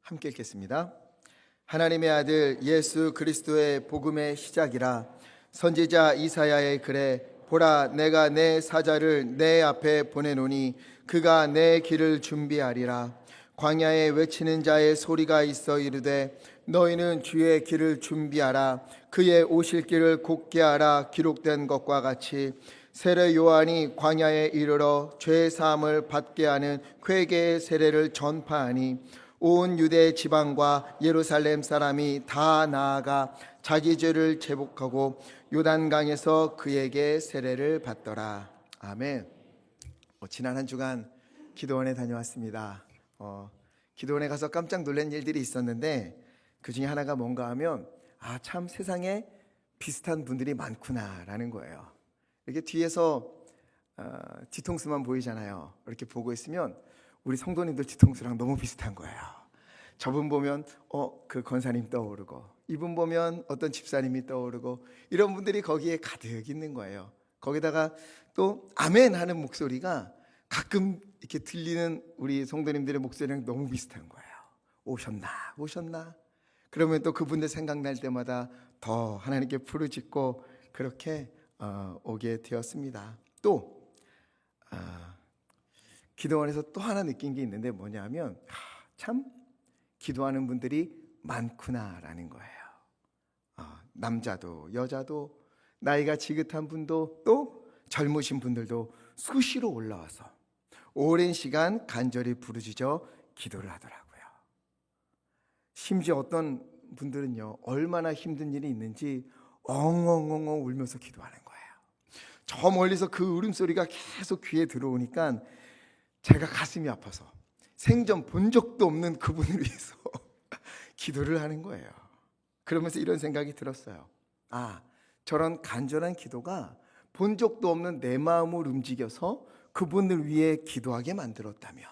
함께 읽겠습니다. 하나님의 아들 예수 그리스도의 복음의 시작이라. 선지자 이사야의 글에 보라, 내가 내 사자를 내 앞에 보내노니 그가 내 길을 준비하리라. 광야에 외치는 자의 소리가 있어 이르되 너희는 주의 길을 준비하라. 그의 오실 길을 곧게 하라. 기록된 것과 같이 세례 요한이 광야에 이르러 죄 사함을 받게 하는 회개의 세례를 전파하니 온 유대 지방과 예루살렘 사람이 다 나아가 자기 죄를 제복하고 요단강에서 그에게 세례를 받더라. 아멘. 지난 한 주간 기도원에 다녀왔습니다. 기도원에 가서 깜짝 놀란 일들이 있었는데 그 중에 하나가 뭔가 하면 참 세상에 비슷한 분들이 많구나라는 거예요. 이렇게 뒤에서 뒤통수만 보이잖아요. 이렇게 보고 있으면 우리 성도님들 뒤통수랑 너무 비슷한 거예요. 저분 보면 그 권사님 떠오르고, 이분 보면 어떤 집사님이 떠오르고, 이런 분들이 거기에 가득 있는 거예요. 거기다가 또 아멘 하는 목소리가 가끔 이렇게 들리는 우리 성도님들의 목소리랑 너무 비슷한 거예요. 오셨나? 그러면 또 그분들 생각날 때마다 더 하나님께 부르짖고 그렇게 오게 되었습니다. 또 기도원에서 또 하나 느낀 게 있는데 뭐냐면 참 기도하는 분들이 많구나라는 거예요. 남자도 여자도 나이가 지긋한 분도 또 젊으신 분들도 수시로 올라와서 오랜 시간 간절히 부르짖어 기도를 하더라고요. 심지어 어떤 분들은요, 얼마나 힘든 일이 있는지 엉엉엉엉 울면서 기도하는 거예요. 저 멀리서 그 울음소리가 계속 귀에 들어오니까 제가 가슴이 아파서 생전 본 적도 없는 그분을 위해서 기도를 하는 거예요. 그러면서 이런 생각이 들었어요. 저런 간절한 기도가 본 적도 없는 내 마음을 움직여서 그분을 위해 기도하게 만들었다면,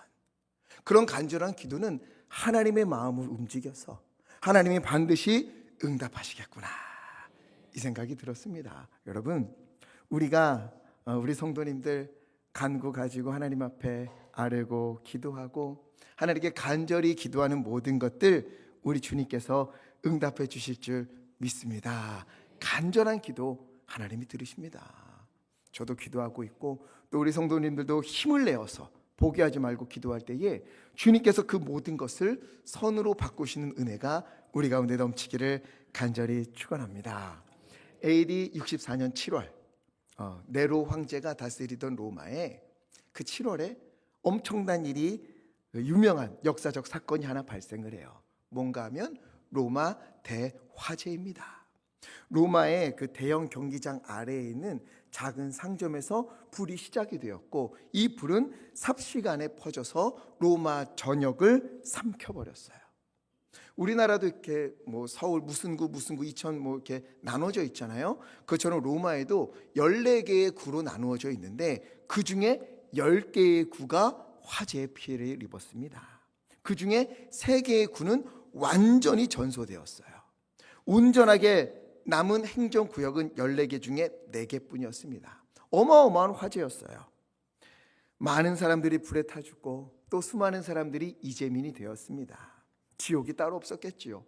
그런 간절한 기도는 하나님의 마음을 움직여서 하나님이 반드시 응답하시겠구나, 이 생각이 들었습니다. 여러분, 우리가 우리 성도님들 간구 가지고 하나님 앞에 아뢰고 기도하고 하나님께 간절히 기도하는 모든 것들 우리 주님께서 응답해 주실 줄 믿습니다. 간절한 기도 하나님이 들으십니다. 저도 기도하고 있고 또 우리 성도님들도 힘을 내어서 포기하지 말고 기도할 때에 주님께서 그 모든 것을 선으로 바꾸시는 은혜가 우리 가운데 넘치기를 간절히 축원합니다. AD 64년 7월 네로 황제가 다스리던 로마에 그 7월에 엄청난 일이, 유명한 역사적 사건이 하나 발생을 해요. 뭔가 하면 로마 대화재입니다. 로마의 그 대형 경기장 아래에 있는 작은 상점에서 불이 시작이 되었고, 이 불은 삽시간에 퍼져서 로마 전역을 삼켜버렸어요. 우리나라도 이렇게 서울 무슨 구 이천 이렇게 나눠져 있잖아요. 그처럼 로마에도 14개의 구로 나누어져 있는데 그 중에 10개의 구가 화재의 피해를 입었습니다. 그 중에 3개의 구는 완전히 전소되었어요. 온전하게 남은 행정구역은 14개 중에 4개뿐이었습니다. 어마어마한 화재였어요. 많은 사람들이 불에 타 죽고 또 수많은 사람들이 이재민이 되었습니다. 지옥이 따로 없었겠지요.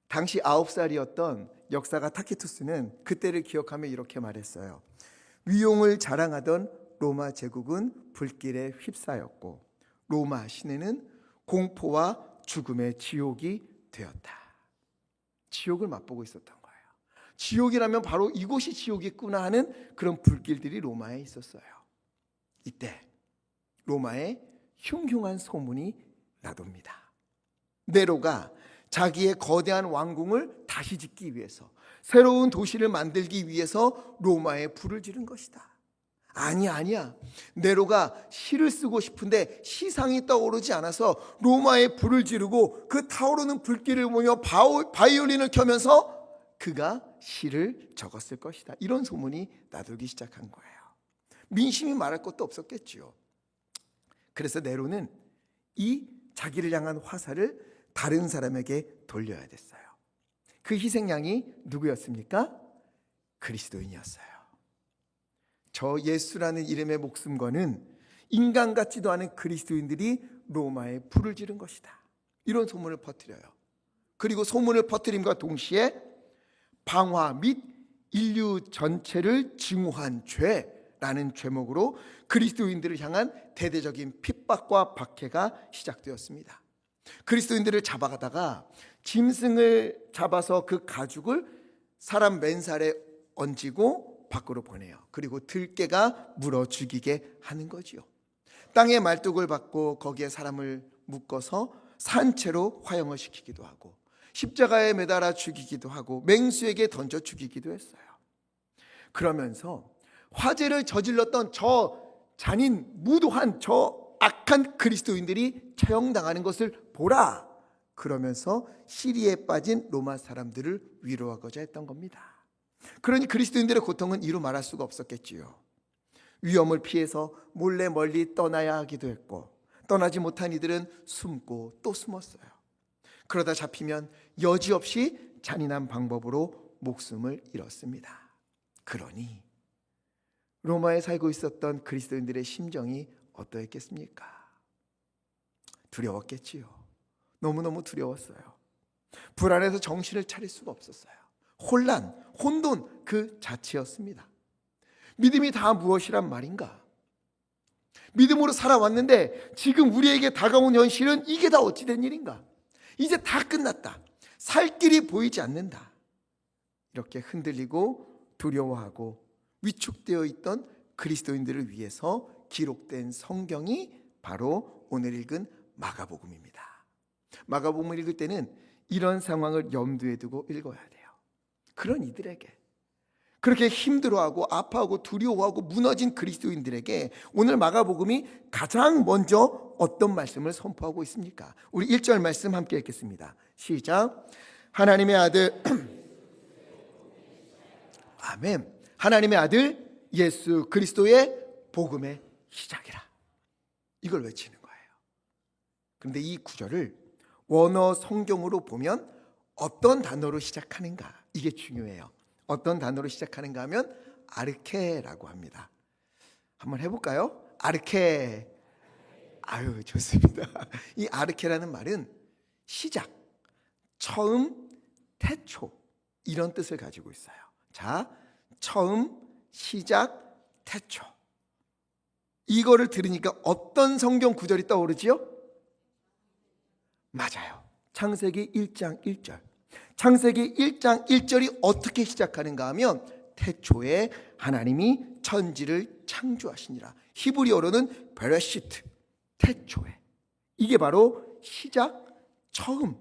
당시 9살이었던 역사가 타키투스는 그때를 기억하며 이렇게 말했어요. 위용을 자랑하던 로마 제국은 불길에 휩싸였고 로마 시내는 공포와 죽음의 지옥이 되었다. 지옥을 맛보고 있었던 거예요. 지옥이라면 바로 이곳이 지옥이구나 하는 그런 불길들이 로마에 있었어요. 이때 로마에 흉흉한 소문이 나돕니다. 네로가 자기의 거대한 왕궁을 다시 짓기 위해서, 새로운 도시를 만들기 위해서 로마에 불을 지른 것이다. 아니야. 네로가 시를 쓰고 싶은데 시상이 떠오르지 않아서 로마에 불을 지르고 그 타오르는 불길을 보며 바이올린을 켜면서 그가 시를 적었을 것이다. 이런 소문이 나돌기 시작한 거예요. 민심이 말할 것도 없었겠지요. 그래서 네로는 이 자기를 향한 화살을 다른 사람에게 돌려야 됐어요. 그 희생양이 누구였습니까? 그리스도인이었어요. 저 예수라는 이름의 목숨 거는 인간 같지도 않은 그리스도인들이 로마에 불을 지른 것이다. 이런 소문을 퍼뜨려요. 그리고 소문을 퍼뜨림과 동시에 방화 및 인류 전체를 증오한 죄라는 제목으로 그리스도인들을 향한 대대적인 핍박과 박해가 시작되었습니다. 그리스도인들을 잡아가다가 짐승을 잡아서 그 가죽을 사람 맨살에 얹고 밖으로 보내요. 그리고 들깨가 물어 죽이게 하는 거지요. 땅에 말뚝을 박고 거기에 사람을 묶어서 산채로 화형을 시키기도 하고 십자가에 매달아 죽이기도 하고 맹수에게 던져 죽이기도 했어요. 그러면서 화재를 저질렀던 저 잔인 무도한 저 악한 그리스도인들이 처형당하는 것을 보라, 그러면서 시리에 빠진 로마 사람들을 위로하고자 했던 겁니다. 그러니 그리스도인들의 고통은 이루 말할 수가 없었겠지요. 위험을 피해서 몰래 멀리 떠나야 하기도 했고, 떠나지 못한 이들은 숨고 또 숨었어요. 그러다 잡히면 여지없이 잔인한 방법으로 목숨을 잃었습니다. 그러니 로마에 살고 있었던 그리스도인들의 심정이 어떠했겠습니까? 두려웠겠지요. 너무너무 두려웠어요. 불안해서 정신을 차릴 수가 없었어요. 혼란, 혼돈 그 자체였습니다. 믿음이 다 무엇이란 말인가? 믿음으로 살아왔는데 지금 우리에게 다가온 현실은 이게 다 어찌 된 일인가? 이제 다 끝났다. 살 길이 보이지 않는다. 이렇게 흔들리고 두려워하고 위축되어 있던 그리스도인들을 위해서 기록된 성경이 바로 오늘 읽은 마가복음입니다. 마가복음을 읽을 때는 이런 상황을 염두에 두고 읽어야 돼요. 그런 이들에게, 그렇게 힘들어하고 아파하고 두려워하고 무너진 그리스도인들에게 오늘 마가복음이 가장 먼저 어떤 말씀을 선포하고 있습니까? 우리 1절 말씀 함께 읽겠습니다. 시작. 하나님의 아들 아멘. 하나님의 아들 예수 그리스도의 복음의 시작이라. 이걸 외치는 거예요. 그런데 이 구절을 원어 성경으로 보면 어떤 단어로 시작하는가, 이게 중요해요. 어떤 단어로 시작하는가 하면 아르케라고 합니다. 한번 해볼까요? 아르케. 아유, 좋습니다. 이 아르케라는 말은 시작, 처음, 태초 이런 뜻을 가지고 있어요. 자, 처음, 시작, 태초. 이거를 들으니까 어떤 성경 구절이 떠오르지요? 맞아요. 창세기 1장 1절. 창세기 1장 1절이 어떻게 시작하는가 하면 태초에 하나님이 천지를 창조하시니라. 히브리어로는 베레시트, 태초에. 이게 바로 시작, 처음,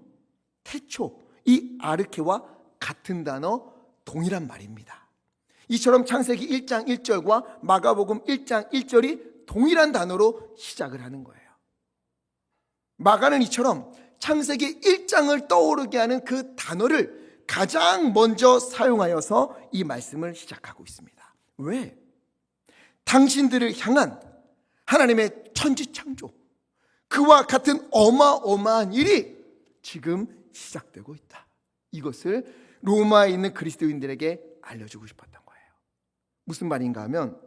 태초. 이 아르케와 같은 단어, 동일한 말입니다. 이처럼 창세기 1장 1절과 마가복음 1장 1절이 동일한 단어로 시작을 하는 거예요. 마가는 이처럼 창세기 1장을 떠오르게 하는 그 단어를 가장 먼저 사용하여서 이 말씀을 시작하고 있습니다. 왜? 당신들을 향한 하나님의 천지창조, 그와 같은 어마어마한 일이 지금 시작되고 있다. 이것을 로마에 있는 그리스도인들에게 알려주고 싶었던 거예요. 무슨 말인가 하면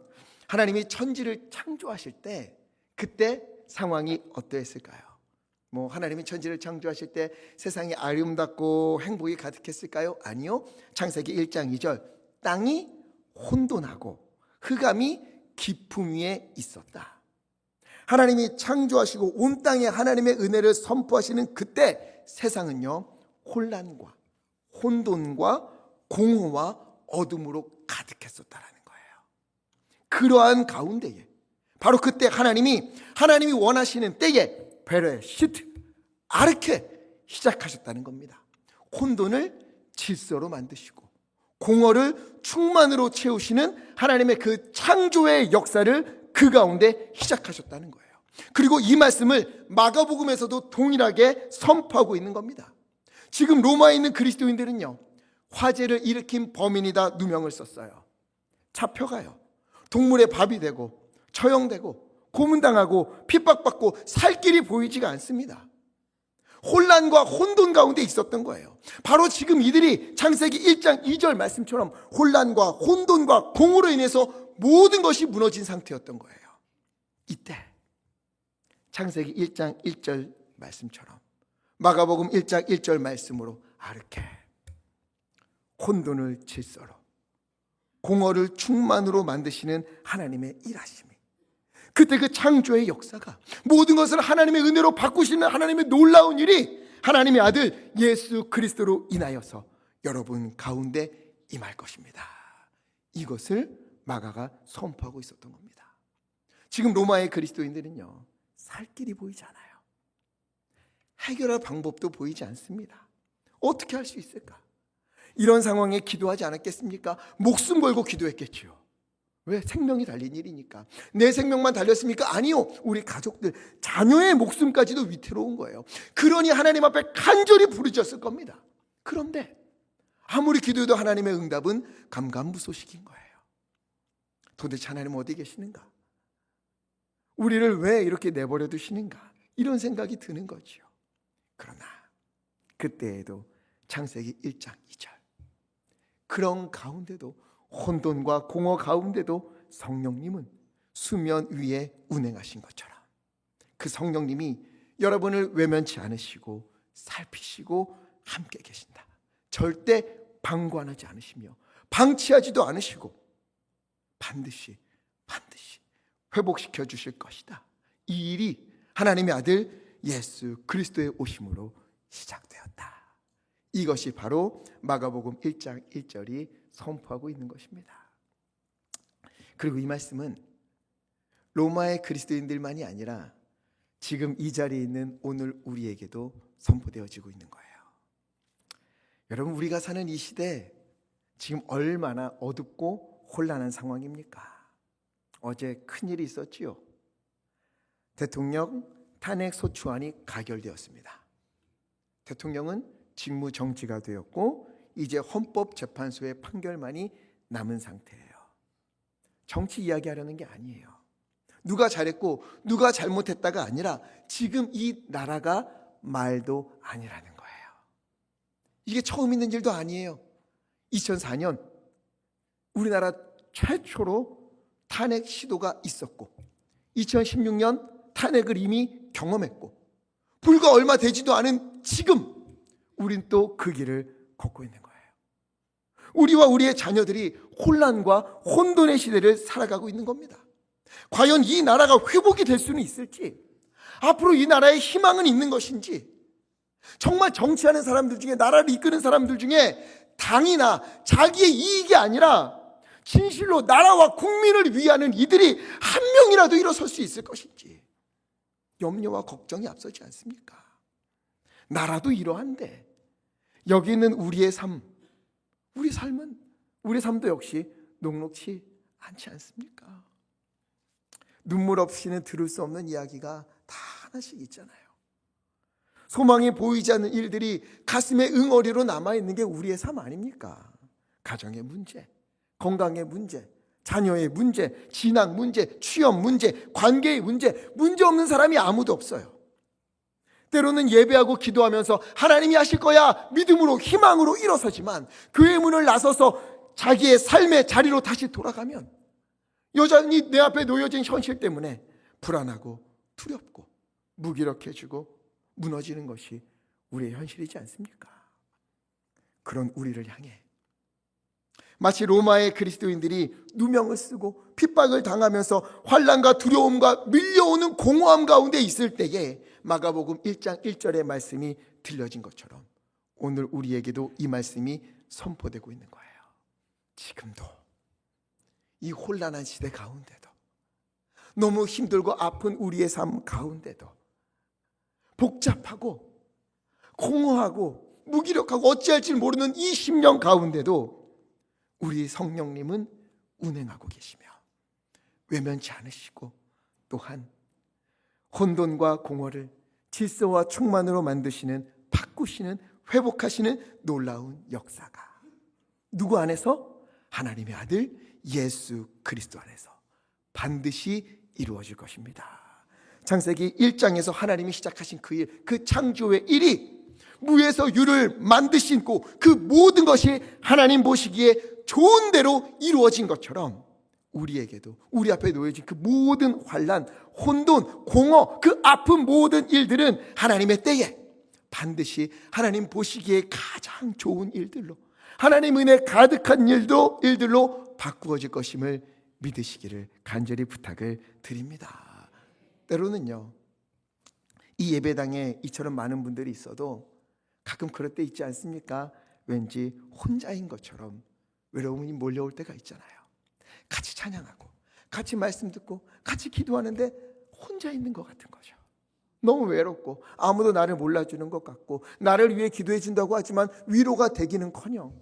하나님이 천지를 창조하실 때 그때 상황이 어떠했을까요? 하나님이 천지를 창조하실 때 세상이 아름답고 행복이 가득했을까요? 아니요. 창세기 1장 2절, 땅이 혼돈하고 흑암이 깊음 위에 있었다. 하나님이 창조하시고 온 땅에 하나님의 은혜를 선포하시는 그때 세상은요, 혼란과 혼돈과 공허와 어둠으로 가득했었다라는 거예요. 그러한 가운데에 바로 그때 하나님이 원하시는 때에 베레시트, 아르케 시작하셨다는 겁니다. 혼돈을 질서로 만드시고 공허를 충만으로 채우시는 하나님의 그 창조의 역사를 그 가운데 시작하셨다는 거예요. 그리고 이 말씀을 마가복음에서도 동일하게 선포하고 있는 겁니다. 지금 로마에 있는 그리스도인들은요, 화재를 일으킨 범인이다 누명을 썼어요. 잡혀가요. 동물의 밥이 되고 처형되고 고문당하고 핍박받고 살 길이 보이지가 않습니다. 혼란과 혼돈 가운데 있었던 거예요. 바로 지금 이들이 창세기 1장 2절 말씀처럼 혼란과 혼돈과 공으로 인해서 모든 것이 무너진 상태였던 거예요. 이때 창세기 1장 1절 말씀처럼 마가복음 1장 1절 말씀으로 아르케, 혼돈을 질서로, 공허를 충만으로 만드시는 하나님의 일하심이, 그때 그 창조의 역사가, 모든 것을 하나님의 은혜로 바꾸시는 하나님의 놀라운 일이 하나님의 아들 예수 그리스도로 인하여서 여러분 가운데 임할 것입니다. 이것을 마가가 선포하고 있었던 겁니다. 지금 로마의 그리스도인들은요, 살 길이 보이지 않아요. 해결할 방법도 보이지 않습니다. 어떻게 할 수 있을까? 이런 상황에 기도하지 않았겠습니까? 목숨 걸고 기도했겠지요. 왜? 생명이 달린 일이니까. 내 생명만 달렸습니까? 아니요. 우리 가족들, 자녀의 목숨까지도 위태로운 거예요. 그러니 하나님 앞에 간절히 부르짖었을 겁니다. 그런데 아무리 기도해도 하나님의 응답은 감감무소식인 거예요. 도대체 하나님 어디 계시는가? 우리를 왜 이렇게 내버려 두시는가? 이런 생각이 드는 거지요. 그러나 그때에도 창세기 1장 2절, 그런 가운데도, 혼돈과 공허 가운데도 성령님은 수면 위에 운행하신 것처럼 그 성령님이 여러분을 외면치 않으시고 살피시고 함께 계신다. 절대 방관하지 않으시며 방치하지도 않으시고 반드시 회복시켜 주실 것이다. 이 일이 하나님의 아들 예수 그리스도의 오심으로 시작되었다. 이것이 바로 마가복음 1장 1절이 선포하고 있는 것입니다. 그리고 이 말씀은 로마의 그리스도인들만이 아니라 지금 이 자리에 있는 오늘 우리에게도 선포되어지고 있는 거예요. 여러분, 우리가 사는 이 시대 지금 얼마나 어둡고 혼란한 상황입니까? 어제 큰일이 있었지요. 대통령 탄핵 소추안이 가결되었습니다. 대통령은 직무 정지가 되었고 이제 헌법재판소의 판결만이 남은 상태예요. 정치 이야기하려는 게 아니에요. 누가 잘했고 누가 잘못했다가 아니라 지금 이 나라가 말도 아니라는 거예요. 이게 처음 있는 일도 아니에요. 2004년 우리나라 최초로 탄핵 시도가 있었고 2016년 탄핵을 이미 경험했고 불과 얼마 되지도 않은 지금 우린 또 그 길을 걷고 있는 거예요. 우리와 우리의 자녀들이 혼란과 혼돈의 시대를 살아가고 있는 겁니다. 과연 이 나라가 회복이 될 수는 있을지, 앞으로 이 나라에 희망은 있는 것인지, 정말 정치하는 사람들 중에, 나라를 이끄는 사람들 중에 당이나 자기의 이익이 아니라 진실로 나라와 국민을 위하는 이들이 한 명이라도 일어설 수 있을 것인지 염려와 걱정이 앞서지 않습니까? 나라도 이러한데 여기 있는 우리의 삶, 우리 삶도 역시 녹록치 않지 않습니까? 눈물 없이는 들을 수 없는 이야기가 다 하나씩 있잖아요. 소망이 보이지 않는 일들이 가슴에 응어리로 남아있는 게 우리의 삶 아닙니까? 가정의 문제, 건강의 문제, 자녀의 문제, 진학 문제, 취업 문제, 관계의 문제, 문제 없는 사람이 아무도 없어요. 때로는 예배하고 기도하면서 하나님이 하실 거야 믿음으로 희망으로 일어서지만 그의 문을 나서서 자기의 삶의 자리로 다시 돌아가면 여전히 내 앞에 놓여진 현실 때문에 불안하고 두렵고 무기력해지고 무너지는 것이 우리의 현실이지 않습니까? 그런 우리를 향해 마치 로마의 그리스도인들이 누명을 쓰고 핍박을 당하면서 환난과 두려움과 밀려오는 공허함 가운데 있을 때에 마가복음 1장 1절의 말씀이 들려진 것처럼 오늘 우리에게도 이 말씀이 선포되고 있는 거예요. 지금도 이 혼란한 시대 가운데도, 너무 힘들고 아픈 우리의 삶 가운데도, 복잡하고 공허하고 무기력하고 어찌할지 모르는 이 심령 가운데도 우리 성령님은 운행하고 계시며 외면치 않으시고 또한 혼돈과 공허를 질서와 충만으로 만드시는, 바꾸시는, 회복하시는 놀라운 역사가 누구 안에서? 하나님의 아들 예수 그리스도 안에서 반드시 이루어질 것입니다. 창세기 1장에서 하나님이 시작하신 그 일, 그 창조의 일이 무에서 유를 만드시고 그 모든 것이 하나님 보시기에 좋은 대로 이루어진 것처럼 우리에게도 우리 앞에 놓여진 그 모든 환난, 혼돈, 공허, 그 아픈 모든 일들은 하나님의 때에 반드시 하나님 보시기에 가장 좋은 일들로, 하나님 은혜 가득한 일들로 바꾸어질 것임을 믿으시기를 간절히 부탁을 드립니다. 때로는요, 이 예배당에 이처럼 많은 분들이 있어도 가끔 그럴 때 있지 않습니까? 왠지 혼자인 것처럼 외로움이 몰려올 때가 있잖아요. 같이 찬양하고 같이 말씀 듣고 같이 기도하는데 혼자 있는 것 같은 거죠. 너무 외롭고 아무도 나를 몰라주는 것 같고, 나를 위해 기도해 준다고 하지만 위로가 되기는커녕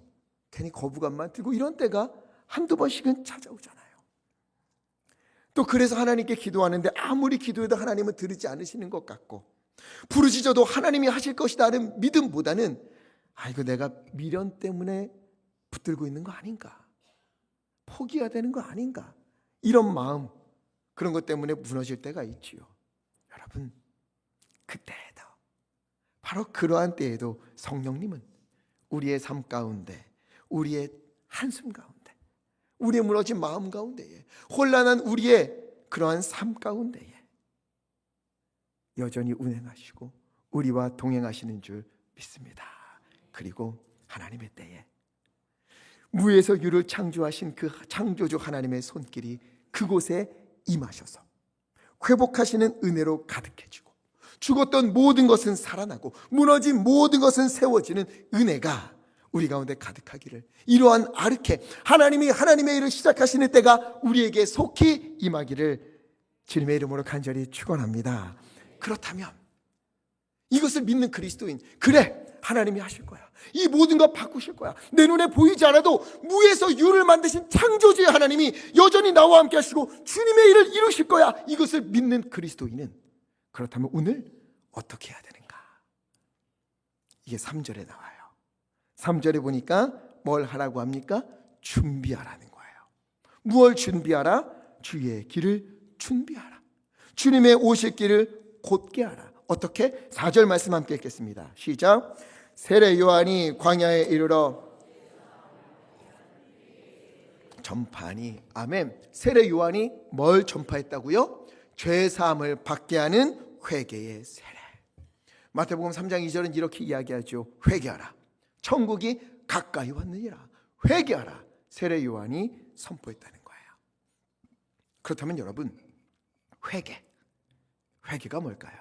괜히 거부감만 들고, 이런 때가 한두 번씩은 찾아오잖아요. 또 그래서 하나님께 기도하는데 아무리 기도해도 하나님은 들으지 않으시는 것 같고, 부르짖어도 하나님이 하실 것이다 하는 믿음보다는 이거 내가 미련 때문에 붙들고 있는 거 아닌가, 포기해야 되는 거 아닌가, 이런 마음, 그런 것 때문에 무너질 때가 있지요. 여러분, 그때에도, 바로 그러한 때에도 성령님은 우리의 삶 가운데, 우리의 한숨 가운데, 우리의 무너진 마음 가운데에, 혼란한 우리의 그러한 삶 가운데에 여전히 운행하시고 우리와 동행하시는 줄 믿습니다. 그리고 하나님의 때에 무에서 유를 창조하신 그 창조주 하나님의 손길이 그곳에 임하셔서 회복하시는 은혜로 가득해지고, 죽었던 모든 것은 살아나고 무너진 모든 것은 세워지는 은혜가 우리 가운데 가득하기를, 이러한 아르케, 하나님이 하나님의 일을 시작하시는 때가 우리에게 속히 임하기를 주님의 이름으로 간절히 축원합니다. 그렇다면 이것을 믿는 그리스도인, 그래, 하나님이 하실 거야, 이 모든 것 바꾸실 거야, 내 눈에 보이지 않아도 무에서 유를 만드신 창조주의 하나님이 여전히 나와 함께 하시고 주님의 일을 이루실 거야, 이것을 믿는 그리스도인은, 그렇다면 오늘 어떻게 해야 되는가? 이게 3절에 나와요. 3절에 보니까 뭘 하라고 합니까? 준비하라는 거예요. 무엇을 준비하라? 주의 길을 준비하라. 주님의 오실 길을 곧게 하라. 어떻게? 4절 말씀 함께 읽겠습니다. 시작. 세례 요한이 광야에 이르러 전파하니. 아멘. 세례 요한이 뭘 전파했다고요? 죄 사함을 받게 하는 회개의 세례. 마태복음 3장 2절은 이렇게 이야기하죠. 회개하라, 천국이 가까이 왔느니라. 회개하라, 세례 요한이 선포했다는 거예요. 그렇다면 여러분, 회개가 뭘까요?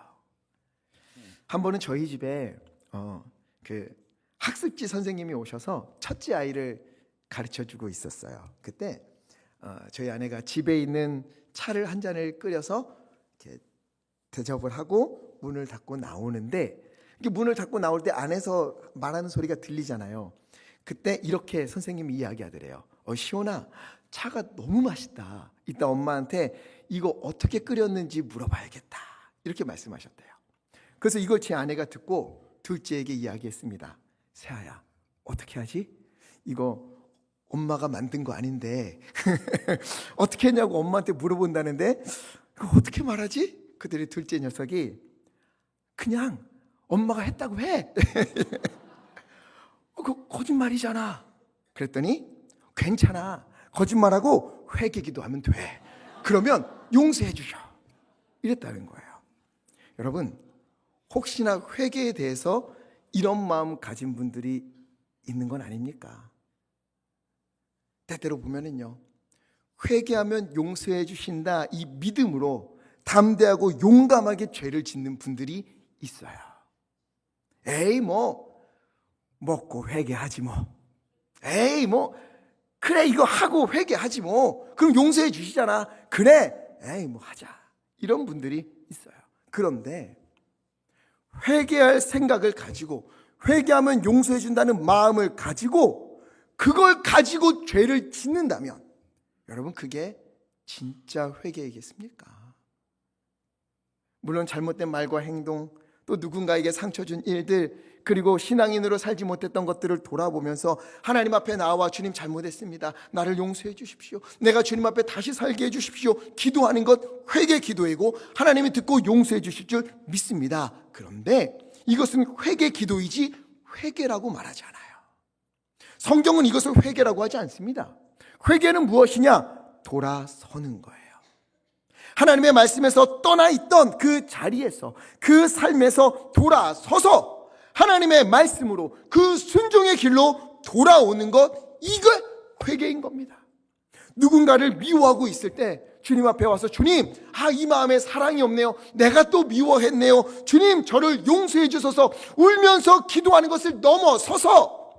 한 번은 저희 집에 그 학습지 선생님이 오셔서 첫째 아이를 가르쳐주고 있었어요. 그때 저희 아내가 집에 있는 차를 한 잔을 끓여서 이렇게 대접을 하고 문을 닫고 나오는데, 문을 닫고 나올 때 안에서 말하는 소리가 들리잖아요. 그때 이렇게 선생님이 이야기하더래요. 시온아, 차가 너무 맛있다. 이따 엄마한테 이거 어떻게 끓였는지 물어봐야겠다. 이렇게 말씀하셨대요. 그래서 이걸 제 아내가 듣고 둘째에게 이야기했습니다. 세아야, 어떻게 하지? 이거 엄마가 만든 거 아닌데 어떻게 했냐고 엄마한테 물어본다는데 이거 어떻게 말하지? 그들의 둘째 녀석이 그냥 엄마가 했다고 해. 그 거짓말이잖아. 그랬더니 괜찮아, 거짓말하고 회개기도 하면 돼. 그러면 용서해 주셔. 이랬다는 거예요. 여러분, 혹시나 회개에 대해서 이런 마음 가진 분들이 있는 건 아닙니까? 때때로 보면은요, 회개하면 용서해 주신다, 이 믿음으로 담대하고 용감하게 죄를 짓는 분들이 있어요. 에이, 먹고 회개하지 뭐. 에이, 그래, 이거 하고 회개하지 뭐. 그럼 용서해 주시잖아. 그래, 에이, 하자. 이런 분들이 있어요. 그런데 회개할 생각을 가지고, 회개하면 용서해 준다는 마음을 가지고, 그걸 가지고 죄를 짓는다면 여러분, 그게 진짜 회개이겠습니까? 물론 잘못된 말과 행동, 또 누군가에게 상처 준 일들, 그리고 신앙인으로 살지 못했던 것들을 돌아보면서 하나님 앞에 나와 주님 잘못했습니다, 나를 용서해 주십시오, 내가 주님 앞에 다시 살게 해 주십시오, 기도하는 것 회개 기도이고 하나님이 듣고 용서해 주실 줄 믿습니다. 그런데 이것은 회개 기도이지 회개라고 말하지 않아요. 성경은 이것을 회개라고 하지 않습니다. 회개는 무엇이냐? 돌아서는 거예요. 하나님의 말씀에서 떠나 있던 그 자리에서, 그 삶에서 돌아서서 하나님의 말씀으로 그 순종의 길로 돌아오는 것, 이게 회개인 겁니다. 누군가를 미워하고 있을 때 주님 앞에 와서 주님, 이 마음에 사랑이 없네요. 내가 또 미워했네요. 주님, 저를 용서해 주소서 울면서 기도하는 것을 넘어서서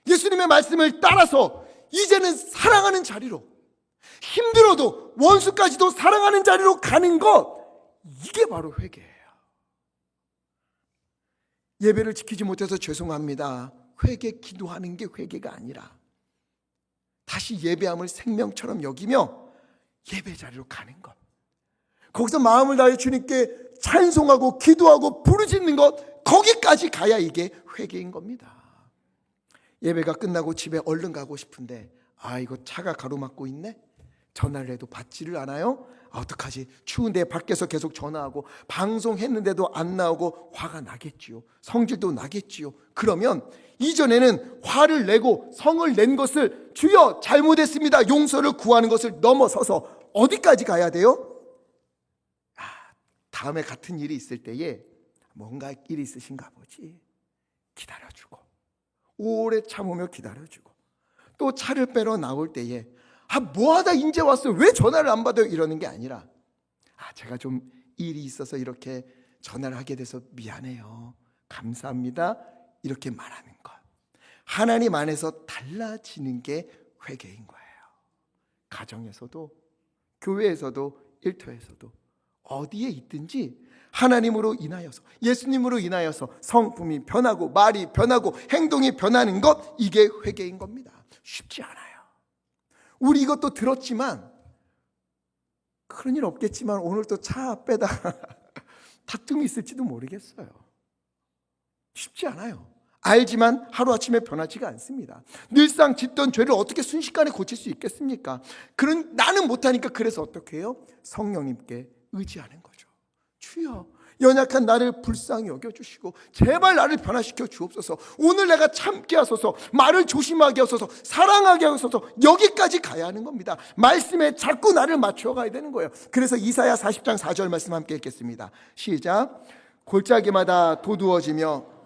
예수님의 말씀을 따라서 이제는 사랑하는 자리로, 힘들어도 원수까지도 사랑하는 자리로 가는 것, 이게 바로 회개예요. 예배를 지키지 못해서 죄송합니다. 회개 기도하는 게 회개가 아니라 다시 예배함을 생명처럼 여기며 예배 자리로 가는 것, 거기서 마음을 다해 주님께 찬송하고 기도하고 부르짖는 것, 거기까지 가야 이게 회개인 겁니다. 예배가 끝나고 집에 얼른 가고 싶은데 이거 차가 가로막고 있네? 전화를 해도 받지를 않아요? 어떡하지? 추운데 밖에서 계속 전화하고 방송했는데도 안 나오고 화가 나겠지요. 성질도 나겠지요. 그러면 이전에는 화를 내고 성을 낸 것을 주여 잘못했습니다, 용서를 구하는 것을 넘어서서 어디까지 가야 돼요? 다음에 같은 일이 있을 때에 뭔가 일이 있으신가 보지, 기다려주고 오래 참으며 기다려주고, 또 차를 빼러 나올 때에 뭐하다 인제 왔어요, 왜 전화를 안 받아요, 이러는 게 아니라 제가 좀 일이 있어서 이렇게 전화를 하게 돼서 미안해요, 감사합니다, 이렇게 말하는 것, 하나님 안에서 달라지는 게 회개인 거예요. 가정에서도 교회에서도 일터에서도 어디에 있든지 하나님으로 인하여서, 예수님으로 인하여서 성품이 변하고 말이 변하고 행동이 변하는 것, 이게 회개인 겁니다. 쉽지 않아요. 우리 이것도 들었지만 그런 일 없겠지만 오늘 또 차 빼다 다툼이 있을지도 모르겠어요. 쉽지 않아요. 알지만 하루아침에 변하지가 않습니다. 늘상 짓던 죄를 어떻게 순식간에 고칠 수 있겠습니까? 나는 못하니까 그래서 어떻게 해요? 성령님께 의지하는 거죠. 주여, 연약한 나를 불쌍히 여겨주시고 제발 나를 변화시켜 주옵소서. 오늘 내가 참게 하소서, 말을 조심하게 하소서, 사랑하게 하소서. 여기까지 가야 하는 겁니다. 말씀에 자꾸 나를 맞춰 가야 되는 거예요. 그래서 이사야 40장 4절 말씀 함께 읽겠습니다. 시작. 골짜기마다 도두어지며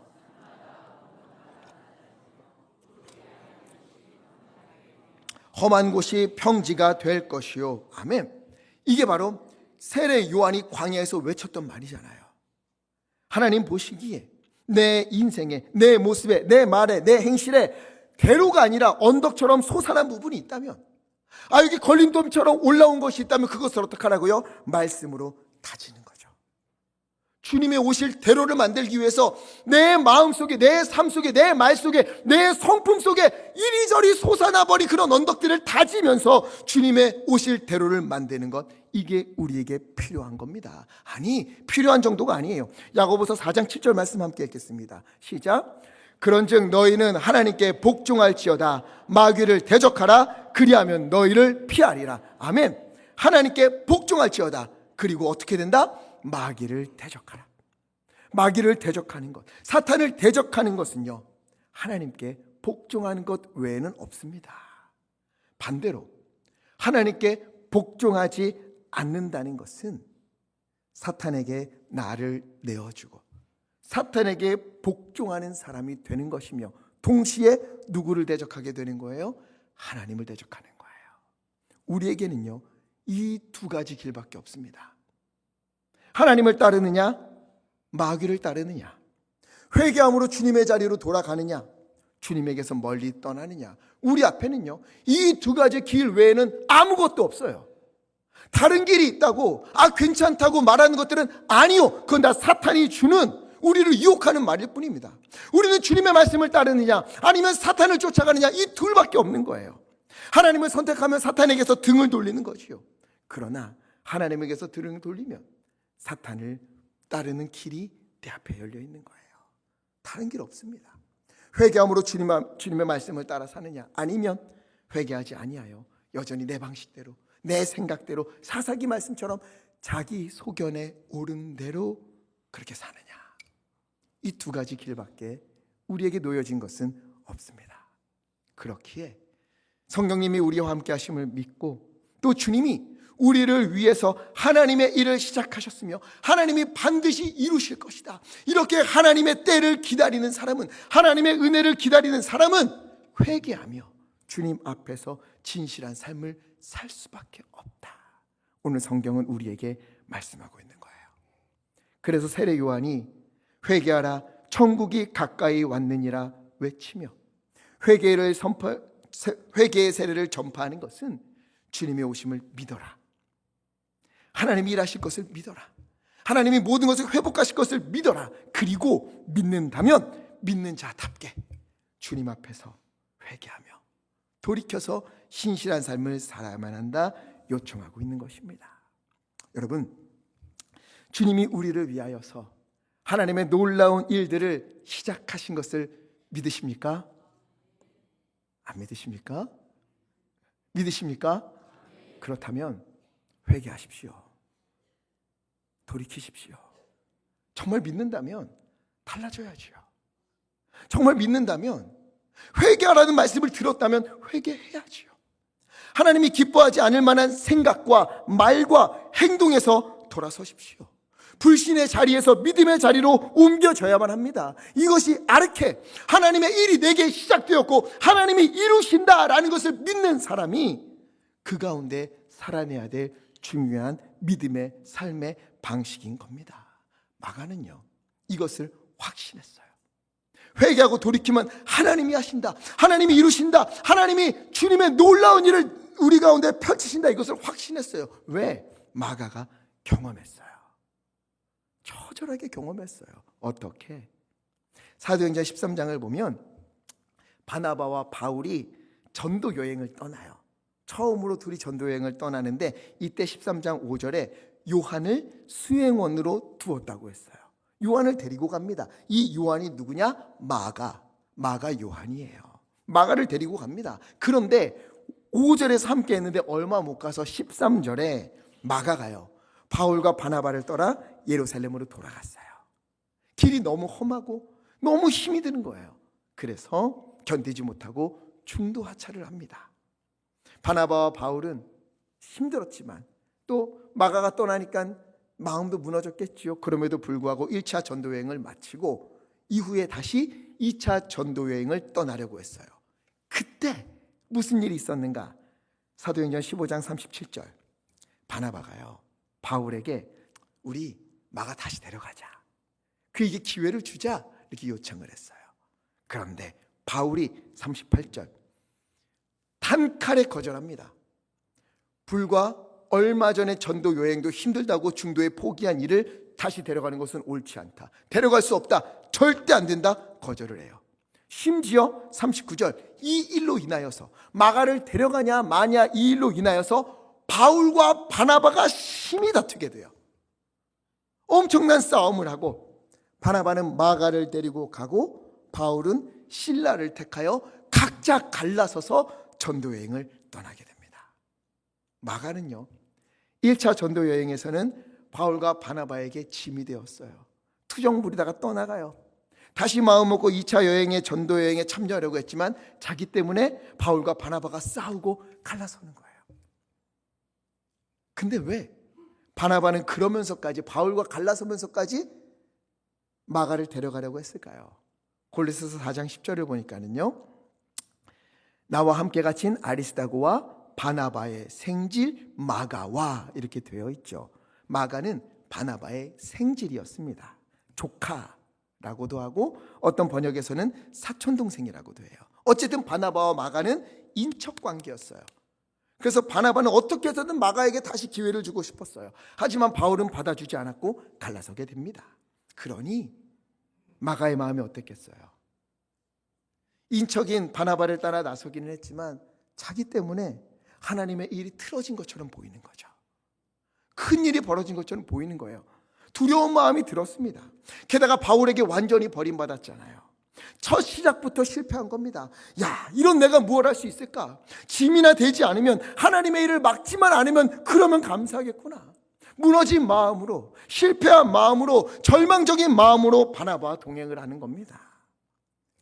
험한 곳이 평지가 될 것이요. 아멘. 이게 바로 세례 요한이 광야에서 외쳤던 말이잖아요. 하나님 보시기에 내 인생에, 내 모습에, 내 말에, 내 행실에 대로가 아니라 언덕처럼 솟아난 부분이 있다면, 여기 걸림돌처럼 올라온 것이 있다면 그것을 어떻게 하라고요? 말씀으로 다지는 거죠. 주님의 오실 대로를 만들기 위해서 내 마음 속에, 내 삶 속에, 내 말 속에, 내 성품 속에 이리저리 솟아나버린 그런 언덕들을 다지면서 주님의 오실 대로를 만드는 것, 이게 우리에게 필요한 겁니다. 필요한 정도가 아니에요. 야고보서 4장 7절 말씀 함께 읽겠습니다. 시작. 그런즉 너희는 하나님께 복종할지어다. 마귀를 대적하라. 그리하면 너희를 피하리라. 아멘. 하나님께 복종할지어다. 그리고 어떻게 된다? 마귀를 대적하라. 마귀를 대적하는 것, 사탄을 대적하는 것은요, 하나님께 복종하는 것 외에는 없습니다. 반대로 하나님께 복종하지 않는다는 것은 사탄에게 나를 내어주고 사탄에게 복종하는 사람이 되는 것이며, 동시에 누구를 대적하게 되는 거예요? 하나님을 대적하는 거예요. 우리에게는요, 이 두 가지 길밖에 없습니다. 하나님을 따르느냐, 마귀를 따르느냐, 회개함으로 주님의 자리로 돌아가느냐, 주님에게서 멀리 떠나느냐. 우리 앞에는요, 이 두 가지 길 외에는 아무것도 없어요. 다른 길이 있다고, 괜찮다고 말하는 것들은 아니요, 그건 다 사탄이 주는, 우리를 유혹하는 말일 뿐입니다. 우리는 주님의 말씀을 따르느냐, 아니면 사탄을 쫓아가느냐, 이 둘밖에 없는 거예요. 하나님을 선택하면 사탄에게서 등을 돌리는 것이요, 그러나 하나님에게서 등을 돌리면 사탄을 따르는 길이 내 앞에 열려 있는 거예요. 다른 길 없습니다. 회개함으로 주님의 말씀을 따라 사느냐, 아니면 회개하지 아니하여 여전히 내 방식대로, 내 생각대로, 사사기 말씀처럼 자기 소견에 옳은 대로 그렇게 사느냐. 이 두 가지 길밖에 우리에게 놓여진 것은 없습니다. 그렇기에 성령님이 우리와 함께 하심을 믿고, 또 주님이 우리를 위해서 하나님의 일을 시작하셨으며 하나님이 반드시 이루실 것이다. 이렇게 하나님의 때를 기다리는 사람은, 하나님의 은혜를 기다리는 사람은 회개하며 주님 앞에서 진실한 삶을 살 수밖에 없다. 오늘 성경은 우리에게 말씀하고 있는 거예요. 그래서 세례 요한이 회개하라 천국이 가까이 왔느니라 외치며 회개의 세례를 전파하는 것은 주님의 오심을 믿어라, 하나님이 일하실 것을 믿어라, 하나님이 모든 것을 회복하실 것을 믿어라. 그리고 믿는다면 믿는 자답게 주님 앞에서 회개하며 돌이켜서 신실한 삶을 살아야만 한다 요청하고 있는 것입니다. 여러분, 주님이 우리를 위하여서 하나님의 놀라운 일들을 시작하신 것을 믿으십니까? 안 믿으십니까? 믿으십니까? 그렇다면 회개하십시오. 돌이키십시오. 정말 믿는다면 달라져야지요. 정말 믿는다면, 회개하라는 말씀을 들었다면 회개해야지요. 하나님이 기뻐하지 않을 만한 생각과 말과 행동에서 돌아서십시오. 불신의 자리에서 믿음의 자리로 옮겨져야만 합니다. 이것이 아르케, 하나님의 일이 내게 시작되었고 하나님이 이루신다라는 것을 믿는 사람이 그 가운데 살아내야 될 중요한 믿음의 삶의 방식인 겁니다. 마가는요, 이것을 확신했어요. 회개하고 돌이키면 하나님이 하신다, 하나님이 이루신다, 하나님이 주님의 놀라운 일을 우리 가운데 펼치신다, 이것을 확신했어요. 왜? 마가가 경험했어요. 처절하게 경험했어요. 어떻게? 사도행전 13장을 보면 바나바와 바울이 전도 여행을 떠나요. 처음으로 둘이 전도 여행을 떠나는데 이때 13장 5절에 요한을 수행원으로 두었다고 했어요. 요한을 데리고 갑니다. 이 요한이 누구냐? 마가 요한이에요. 마가를 데리고 갑니다. 그런데 5절에서 함께 했는데 얼마 못 가서 13절에 마가가요, 바울과 바나바를 떠나 예루살렘으로 돌아갔어요. 길이 너무 험하고 너무 힘이 드는 거예요. 그래서 견디지 못하고 중도 하차를 합니다. 바나바와 바울은 힘들었지만 또 마가가 떠나니까 마음도 무너졌겠지요. 그럼에도 불구하고 1차 전도여행을 마치고 이후에 다시 2차 전도여행을 떠나려고 했어요. 그때 무슨 일이 있었는가? 사도행전 15장 37절, 바나바가요, 바울에게 우리 마가 다시 데려가자, 그에게 기회를 주자, 이렇게 요청을 했어요. 그런데 바울이 38절 단칼에 거절합니다. 불과 얼마 전에 전도 여행도 힘들다고 중도에 포기한 이를 다시 데려가는 것은 옳지 않다, 데려갈 수 없다, 절대 안 된다, 거절을 해요. 심지어 39절 이 일로 인하여서, 마가를 데려가냐 마냐 이 일로 인하여서 바울과 바나바가 심히 다투게 돼요. 엄청난 싸움을 하고 바나바는 마가를 데리고 가고 바울은 실라를 택하여 각자 갈라서서 전도여행을 떠나게 됩니다. 마가는요, 1차 전도여행에서는 바울과 바나바에게 짐이 되었어요. 투정 부리다가 떠나가요. 다시 마음 먹고 2차 여행에, 전도여행에 참여하려고 했지만 자기 때문에 바울과 바나바가 싸우고 갈라서는 거예요. 근데 왜 바나바는 그러면서까지, 바울과 갈라서면서까지 마가를 데려가려고 했을까요? 골로새서 4장 10절을 보니까는요, 나와 함께 갇힌 아리스다고와 바나바의 생질 마가와 이렇게 되어 있죠. 마가는 바나바의 생질이었습니다. 조카라고도 하고 어떤 번역에서는 사촌동생이라고도 해요. 어쨌든 바나바와 마가는 인척관계였어요. 그래서 바나바는 어떻게 해서든 마가에게 다시 기회를 주고 싶었어요. 하지만 바울은 받아주지 않았고 갈라서게 됩니다. 그러니 마가의 마음이 어땠겠어요? 인척인 바나바를 따라 나서기는 했지만 자기 때문에 하나님의 일이 틀어진 것처럼 보이는 거죠. 큰 일이 벌어진 것처럼 보이는 거예요. 두려운 마음이 들었습니다. 게다가 바울에게 완전히 버림받았잖아요. 첫 시작부터 실패한 겁니다. 야, 이런 내가 무엇 할 수 있을까? 짐이나 되지 않으면, 하나님의 일을 막지만 않으면 그러면 감사하겠구나. 무너진 마음으로, 실패한 마음으로, 절망적인 마음으로 바나바와 동행을 하는 겁니다.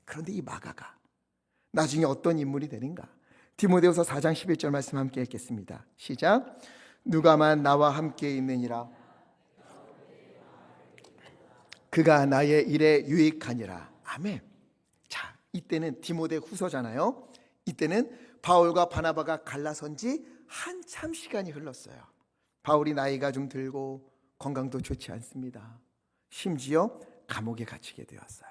그런데 이 마가가 나중에 어떤 인물이 되는가? 디모데후서 4장 11절 말씀 함께 읽겠습니다. 시작. 누가만 나와 함께 있느니라. 그가 나의 일에 유익하니라. 아멘. 자, 이때는 디모데 후서잖아요. 이때는 바울과 바나바가 갈라선 지 한참 시간이 흘렀어요. 바울이 나이가 좀 들고 건강도 좋지 않습니다. 심지어 감옥에 갇히게 되었어요.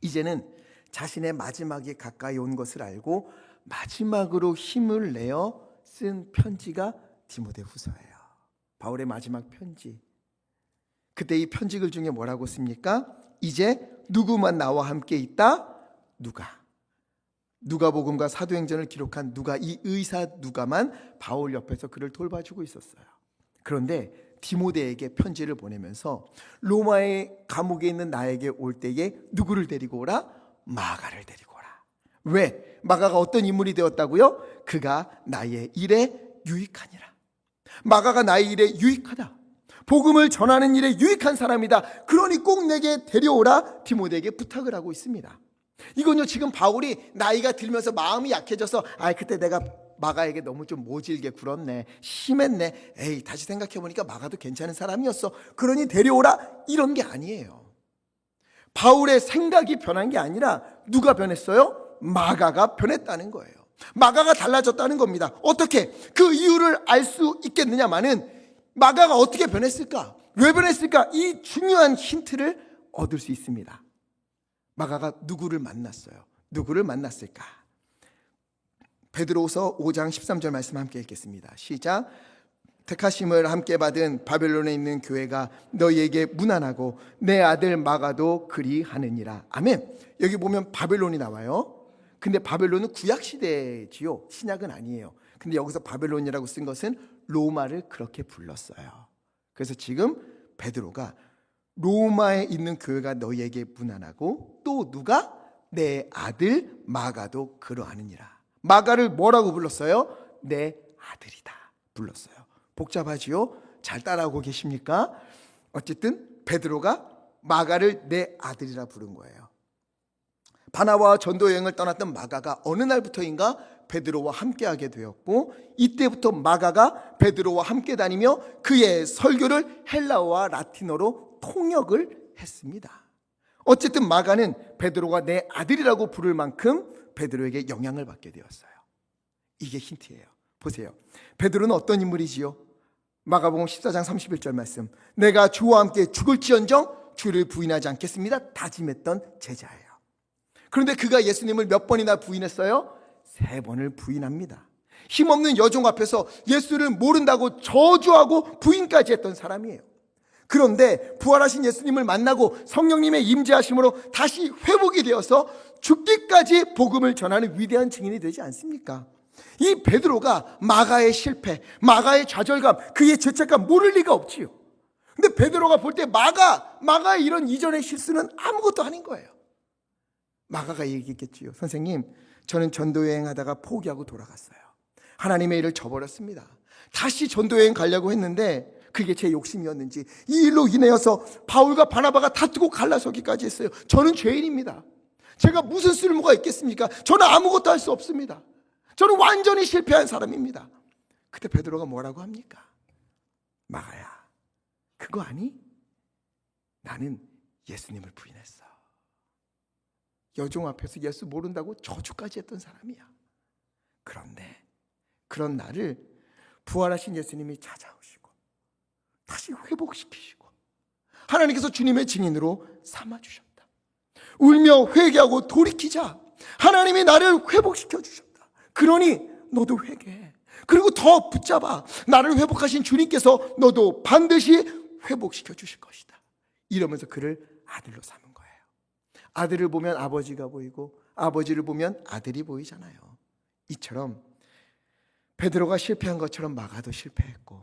이제는 자신의 마지막이 가까이 온 것을 알고 마지막으로 힘을 내어 쓴 편지가 디모데 후서예요. 바울의 마지막 편지. 그때 이 편지글 중에 뭐라고 씁니까? 이제 누구만 나와 함께 있다? 누가복음과 사도행전을 기록한 누가, 이 의사 누가만 바울 옆에서 그를 돌봐주고 있었어요. 그런데 디모데에게 편지를 보내면서 로마의 감옥에 있는 나에게 올 때에 누구를 데리고 오라? 마가를 데리고 오라. 왜? 마가가 어떤 인물이 되었다고요? 그가 나의 일에 유익하니라. 마가가 나의 일에 유익하다. 복음을 전하는 일에 유익한 사람이다. 그러니 꼭 내게 데려오라 디모데에게 부탁을 하고 있습니다. 이건요, 지금 바울이 나이가 들면서 마음이 약해져서 그때 내가 마가에게 너무 좀 모질게 굴었네, 심했네, 다시 생각해보니까 마가도 괜찮은 사람이었어, 그러니 데려오라, 이런 게 아니에요. 바울의 생각이 변한 게 아니라 누가 변했어요? 마가가 변했다는 거예요. 마가가 달라졌다는 겁니다. 어떻게? 그 이유를 알 수 있겠느냐마는 마가가 어떻게 변했을까? 왜 변했을까? 이 중요한 힌트를 얻을 수 있습니다. 마가가 누구를 만났어요? 누구를 만났을까? 베드로후서 5장 13절 말씀 함께 읽겠습니다. 시작. 택하심을 함께 받은 바벨론에 있는 교회가 너희에게 문안하고 내 아들 마가도 그리하느니라. 아멘. 여기 보면 바벨론이 나와요. 근데 바벨론은 구약시대지요, 신약은 아니에요. 근데 여기서 바벨론이라고 쓴 것은 로마를 그렇게 불렀어요. 그래서 지금 베드로가 로마에 있는 교회가 너희에게 문안하고 또 누가? 내 아들 마가도 그러하느니라. 마가를 뭐라고 불렀어요? 내 아들이다 불렀어요. 복잡하지요? 잘 따라오고 계십니까? 어쨌든 베드로가 마가를 내 아들이라 부른 거예요. 바나바와 전도 여행을 떠났던 마가가 어느 날부터인가 베드로와 함께하게 되었고, 이때부터 마가가 베드로와 함께 다니며 그의 설교를 헬라어와 라틴어로 통역을 했습니다. 어쨌든 마가는 베드로가 내 아들이라고 부를 만큼 베드로에게 영향을 받게 되었어요. 이게 힌트예요. 보세요. 베드로는 어떤 인물이지요? 마가복음 14장 31절 말씀. 내가 주와 함께 죽을지언정 주를 부인하지 않겠습니다 다짐했던 제자예요. 그런데 그가 예수님을 몇 번이나 부인했어요? 3번을 부인합니다. 힘없는 여종 앞에서 예수를 모른다고 저주하고 부인까지 했던 사람이에요. 그런데 부활하신 예수님을 만나고 성령님의 임재하심으로 다시 회복이 되어서 죽기까지 복음을 전하는 위대한 증인이 되지 않습니까? 이 베드로가 마가의 실패, 마가의 좌절감, 그의 죄책감 모를 리가 없지요. 근데 베드로가 볼 때 마가의 이런 이전의 실수는 아무것도 아닌 거예요. 마가가 얘기했겠지요. 선생님, 저는 전도여행 하다가 포기하고 돌아갔어요. 하나님의 일을 저버렸습니다. 다시 전도여행 가려고 했는데 그게 제 욕심이었는지 이 일로 인하여서 바울과 바나바가 다투고 갈라서기까지 했어요. 저는 죄인입니다. 제가 무슨 쓸모가 있겠습니까? 저는 아무것도 할 수 없습니다. 저는 완전히 실패한 사람입니다. 그때 베드로가 뭐라고 합니까? 마가야, 그거 아니? 나는 예수님을 부인했어. 여종 앞에서 예수 모른다고 저주까지 했던 사람이야. 그런데 그런 나를 부활하신 예수님이 찾아오시고 다시 회복시키시고 하나님께서 주님의 증인으로 삼아주셨다. 울며 회개하고 돌이키자 하나님이 나를 회복시켜 주셨다. 그러니 너도 회개해. 그리고 더 붙잡아. 나를 회복하신 주님께서 너도 반드시 회복시켜 주실 것이다. 이러면서 그를 아들로 삼은 거예요. 아들을 보면 아버지가 보이고 아버지를 보면 아들이 보이잖아요. 이처럼 베드로가 실패한 것처럼 마가도 실패했고,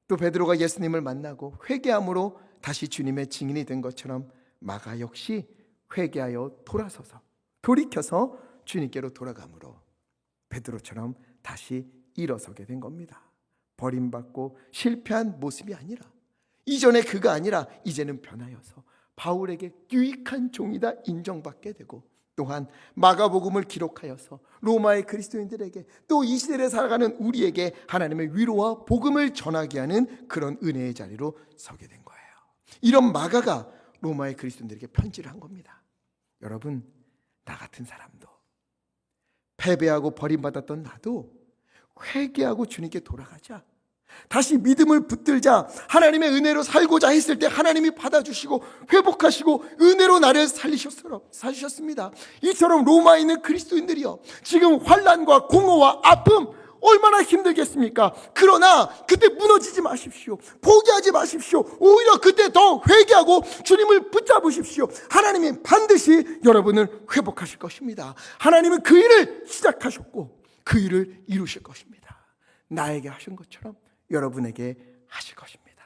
또 베드로가 예수님을 만나고 회개함으로 다시 주님의 증인이 된 것처럼 마가 역시 회개하여 돌아서서 돌이켜서 주님께로 돌아감으로 베드로처럼 다시 일어서게 된 겁니다. 버림받고 실패한 모습이 아니라, 이전에 그가 아니라 이제는 변하여서 바울에게 유익한 종이다 인정받게 되고 또한 마가복음을 기록하여서 로마의 그리스도인들에게 또 이 시대를 살아가는 우리에게 하나님의 위로와 복음을 전하게 하는 그런 은혜의 자리로 서게 된 거예요. 이런 마가가 로마의 그리스도인들에게 편지를 한 겁니다. 여러분, 나 같은 사람도, 패배하고 버림받았던 나도 회개하고 주님께 돌아가자, 다시 믿음을 붙들자, 하나님의 은혜로 살고자 했을 때 하나님이 받아주시고 회복하시고 은혜로 나를 살리셨습니다. 이처럼 로마에 있는 그리스도인들이요, 지금 환난과 공허와 아픔 얼마나 힘들겠습니까? 그러나 그때 무너지지 마십시오. 포기하지 마십시오. 오히려 그때 더 회개하고 주님을 붙잡으십시오. 하나님이 반드시 여러분을 회복하실 것입니다. 하나님은 그 일을 시작하셨고 그 일을 이루실 것입니다. 나에게 하신 것처럼 여러분에게 하실 것입니다.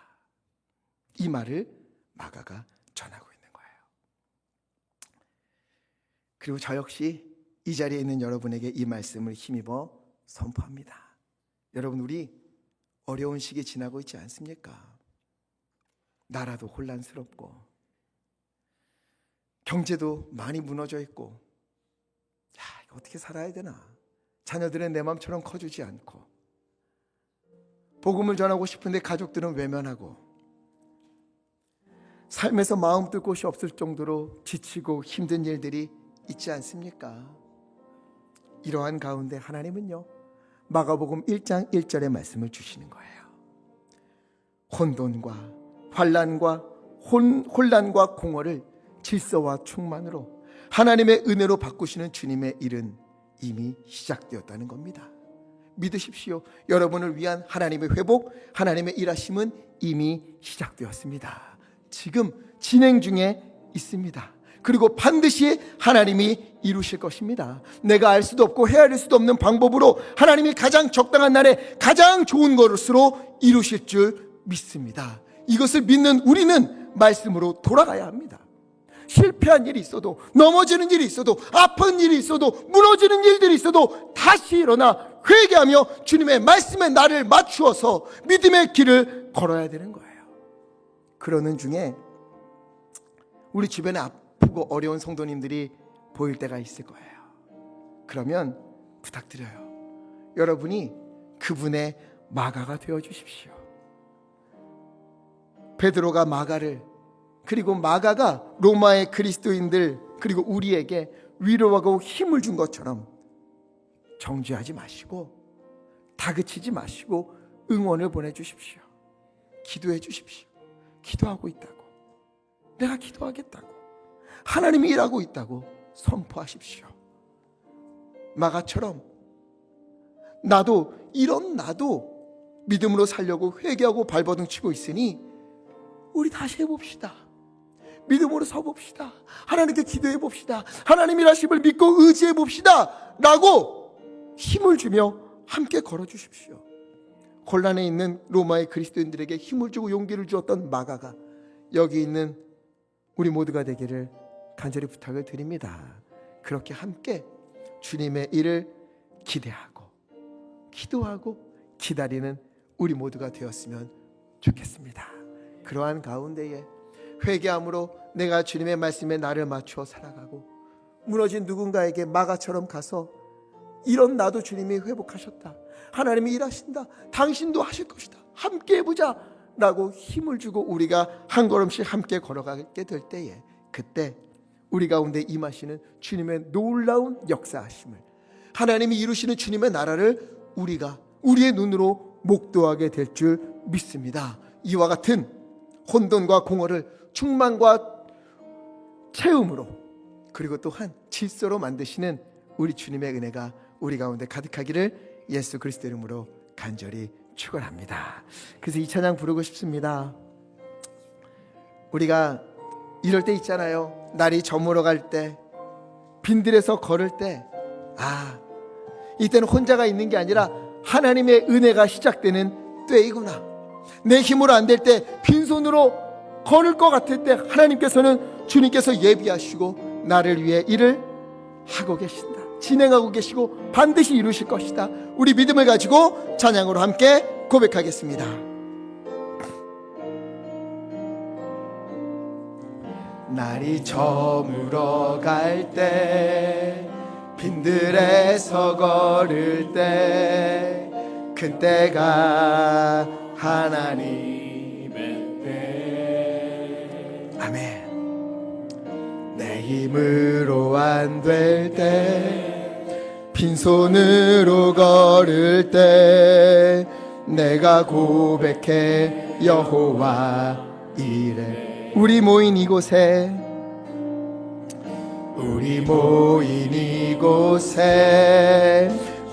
이 말을 마가가 전하고 있는 거예요. 그리고 저 역시 이 자리에 있는 여러분에게 이 말씀을 힘입어 선포합니다. 여러분, 우리 어려운 시기 지나고 있지 않습니까? 나라도 혼란스럽고 경제도 많이 무너져 있고, 이거 어떻게 살아야 되나? 자녀들은 내 마음처럼 커주지 않고, 복음을 전하고 싶은데 가족들은 외면하고, 삶에서 마음 뜰 곳이 없을 정도로 지치고 힘든 일들이 있지 않습니까? 이러한 가운데 하나님은요, 마가복음 1장 1절의 말씀을 주시는 거예요. 혼돈과 환난과 혼란과 공허를 질서와 충만으로 하나님의 은혜로 바꾸시는 주님의 일은 이미 시작되었다는 겁니다. 믿으십시오. 여러분을 위한 하나님의 회복, 하나님의 일하심은 이미 시작되었습니다. 지금 진행 중에 있습니다. 그리고 반드시 하나님이 이루실 것입니다. 내가 알 수도 없고 헤아릴 수도 없는 방법으로 하나님이 가장 적당한 날에 가장 좋은 것으로 이루실 줄 믿습니다. 이것을 믿는 우리는 말씀으로 돌아가야 합니다. 실패한 일이 있어도, 넘어지는 일이 있어도, 아픈 일이 있어도, 무너지는 일들이 있어도 다시 일어나 회개하며 주님의 말씀에 나를 맞추어서 믿음의 길을 걸어야 되는 거예요. 그러는 중에 우리 주변에 아프고 어려운 성도님들이 보일 때가 있을 거예요. 그러면 부탁드려요, 여러분이 그분의 마가가 되어 주십시오. 베드로가 마가를, 그리고 마가가 로마의 그리스도인들 그리고 우리에게 위로하고 힘을 준 것처럼 정죄하지 마시고 다그치지 마시고 응원을 보내주십시오. 기도해 주십시오. 기도하고 있다고, 내가 기도하겠다고, 하나님이 일하고 있다고 선포하십시오. 마가처럼 나도 믿음으로 살려고 회개하고 발버둥 치고 있으니 우리 다시 해봅시다. 믿음으로 서봅시다. 하나님께 기도해 봅시다. 하나님 일하심을 믿고 의지해 봅시다 라고 힘을 주며 함께 걸어주십시오. 곤란에 있는 로마의 그리스도인들에게 힘을 주고 용기를 주었던 마가가 여기 있는 우리 모두가 되기를 간절히 부탁을 드립니다. 그렇게 함께 주님의 일을 기대하고 기도하고 기다리는 우리 모두가 되었으면 좋겠습니다. 그러한 가운데에 회개함으로 내가 주님의 말씀에 나를 맞추어 살아가고, 무너진 누군가에게 마가처럼 가서 이런 나도 주님이 회복하셨다, 하나님이 일하신다, 당신도 하실 것이다, 함께 해보자 라고 힘을 주고 우리가 한 걸음씩 함께 걸어가게 될 때에, 그때 우리 가운데 임하시는 주님의 놀라운 역사하심을, 하나님이 이루시는 주님의 나라를 우리가 우리의 눈으로 목도하게 될 줄 믿습니다. 이와 같은 혼돈과 공허를 충만과 체험으로, 그리고 또한 질서로 만드시는 우리 주님의 은혜가 우리 가운데 가득하기를 예수 그리스도 이름으로 간절히 축원합니다. 그래서 이 찬양 부르고 싶습니다. 우리가 이럴 때 있잖아요. 날이 저물어 갈 때, 빈들에서 걸을 때, 이때는 혼자가 있는 게 아니라 하나님의 은혜가 시작되는 때이구나. 내 힘으로 안 될 때, 빈손으로 걸을 것 같을 때 하나님께서는, 주님께서 예비하시고 나를 위해 일을 하고 계신다, 진행하고 계시고 반드시 이루실 것이다. 우리 믿음을 가지고 찬양으로 함께 고백하겠습니다. 날이 저물어 갈 때 빈들에서 걸을 때 그때가 하나님의 때. 아멘. 내 힘으로 안 될 때 빈손으로 걸을 때 내가 고백해 여호와 이래. 우리 모인 이곳에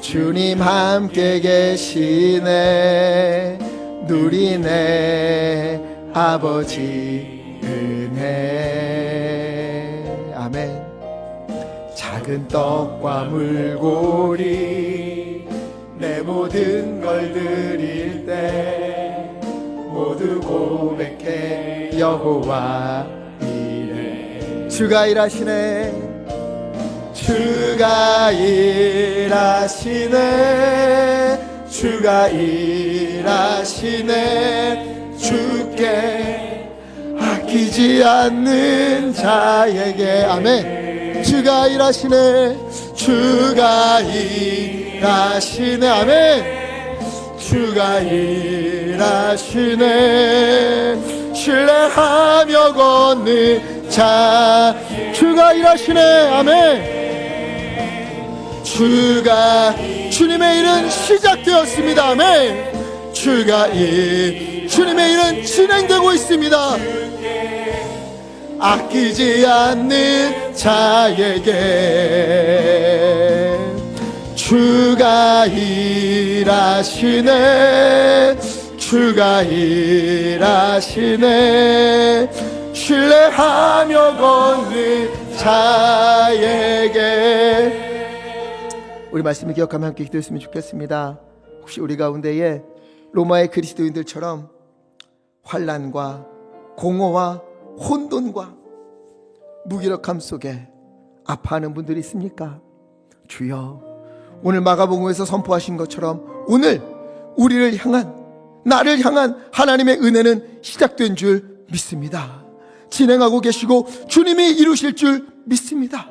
주님 함께 계시네. 누리네 아버지 은혜. 아멘. 작은 떡과 물고기 내 모든 걸 드릴 때 모두 고백해 여호와 이래. 주가 일하시네. 주가 일하시네. 주가 일하시네. 주께 아끼지 않는 자에게. 아멘. 주가 일하시네. 주가 일하시네. 아멘. 주가 일하시네. 신뢰하며 걷는 자. 주가 일하시네. 아멘. 주님의 일은 시작되었습니다. 아멘. 주님의 일은 진행되고 있습니다. 아끼지 않는 자에게 주가 일하시네. 주가 일하시네. 신뢰하며 걷는 자에게. 우리 말씀을 기억하며 함께 기도했으면 좋겠습니다. 혹시 우리 가운데에 로마의 그리스도인들처럼 환난과 공허와 혼돈과 무기력함 속에 아파하는 분들이 있습니까? 주여, 오늘 마가복음에서 선포하신 것처럼 오늘 우리를 향한, 나를 향한 하나님의 은혜는 시작된 줄 믿습니다. 진행하고 계시고 주님이 이루실 줄 믿습니다.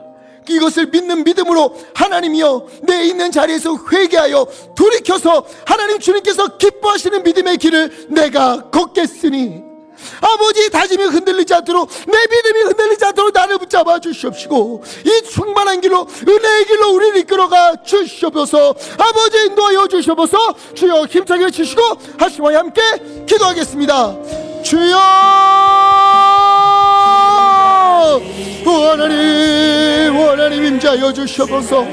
이것을 믿는 믿음으로 하나님이여 내 있는 자리에서 회개하여 돌이켜서 하나님 주님께서 기뻐하시는 믿음의 길을 내가 걷겠으니 아버지 다짐이 흔들리지 않도록, 내 믿음이 흔들리지 않도록 나를 붙잡아 주시옵시고 이 충만한 길로, 은혜의 길로 우리를 이끌어가 주시옵소서. 아버지 인도하여 주시옵소서. 주여 힘차게 주시고 하시와 함께 기도하겠습니다. 주여 하나님 임자여 주시옵소서.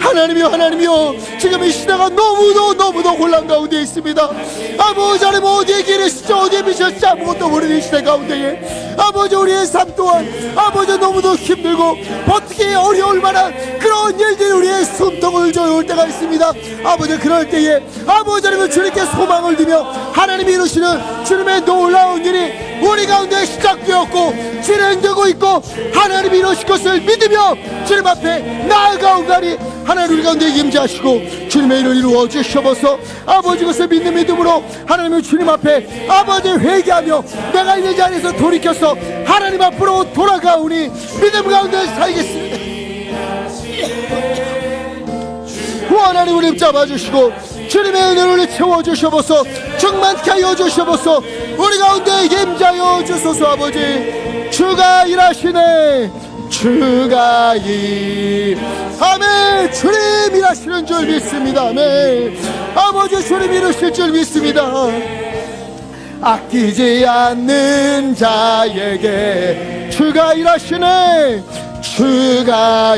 하나님이여 지금 이 시대가 너무도 혼란 가운데 있습니다. 아버지 하나님, 어디에 길이시지 어디에 미셨지 아무것도 모르는 시대 가운데에 아버지 우리의 삶 또한 아버지 너무도 힘들고 버티기 어려울 만한 그런 일들이 우리의 숨통을 조여올 때가 있습니다. 아버지 그럴 때에 아버지 하나님 주님께 소망을 두며 하나님이 이루시는 주님의 놀라운 일이 우리 가운데 시작되었고 진행되고 있고 하나님이 이루실 것을 믿으며 주님 앞에 나아가오가니 하나님 우리 가운데 임재하시고 주님의 일을 이루어 주시옵소서. 아버지 것을 믿는 믿음으로 하나님의 주님 앞에 아버지 회개하며 내가 있는 자리에서 돌이켜서 하나님 앞으로 돌아가오니 믿음 가운데 살겠습니다. 하나님 우리 잡아주시고 주님의 은혜를 채워주시옵소서. 충만케 하여 주시옵소서. 우리 가운데 임재하여 주소서. 아버지 주가 일하시네. 주가 아멘. 주님 일하시는 줄 믿습니다. 아멘. 아버지 주님 이루실 줄 믿습니다. 아끼지 않는 자에게 주가 일하시네. 주가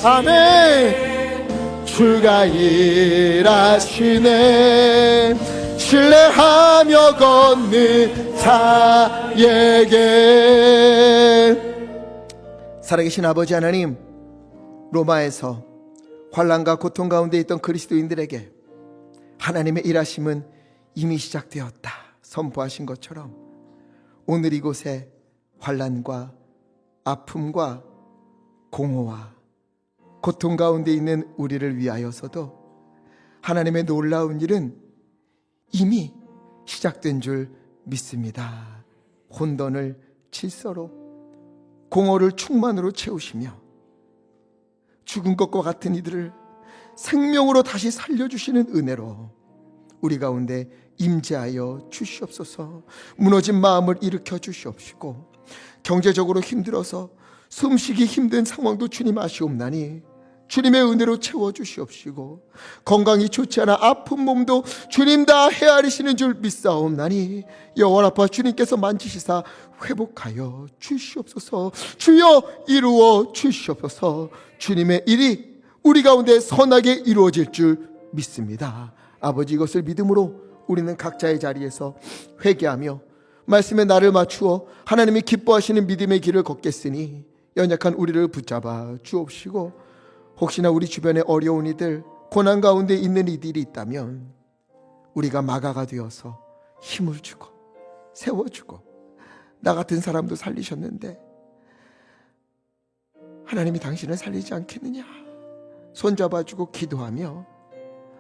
아멘. 주가 일하시네. 신뢰하며 걷는 자에게. 살아계신 아버지 하나님, 로마에서 환난과 고통 가운데 있던 그리스도인들에게 하나님의 일하심은 이미 시작되었다 선포하신 것처럼 오늘 이곳에 환난과 아픔과 공허와 고통 가운데 있는 우리를 위하여서도 하나님의 놀라운 일은 이미 시작된 줄 믿습니다. 혼돈을 질서로 공허를 충만으로 채우시며 죽은 것과 같은 이들을 생명으로 다시 살려주시는 은혜로 우리 가운데 임재하여 주시옵소서. 무너진 마음을 일으켜 주시옵시고 경제적으로 힘들어서 숨쉬기 힘든 상황도 주님 아시옵나니 주님의 은혜로 채워주시옵시고 건강이 좋지 않아 아픈 몸도 주님 다 헤아리시는 줄 믿사옵나니 여호와라파 주님께서 만지시사 회복하여 주시옵소서. 주여 이루어 주시옵소서. 주님의 일이 우리 가운데 선하게 이루어질 줄 믿습니다. 아버지, 이것을 믿음으로 우리는 각자의 자리에서 회개하며 말씀에 나를 맞추어 하나님이 기뻐하시는 믿음의 길을 걷겠으니 연약한 우리를 붙잡아 주옵시고 혹시나 우리 주변에 어려운 이들, 고난 가운데 있는 이들이 있다면 우리가 마가가 되어서 힘을 주고 세워주고 나 같은 사람도 살리셨는데 하나님이 당신을 살리지 않겠느냐 손잡아주고 기도하며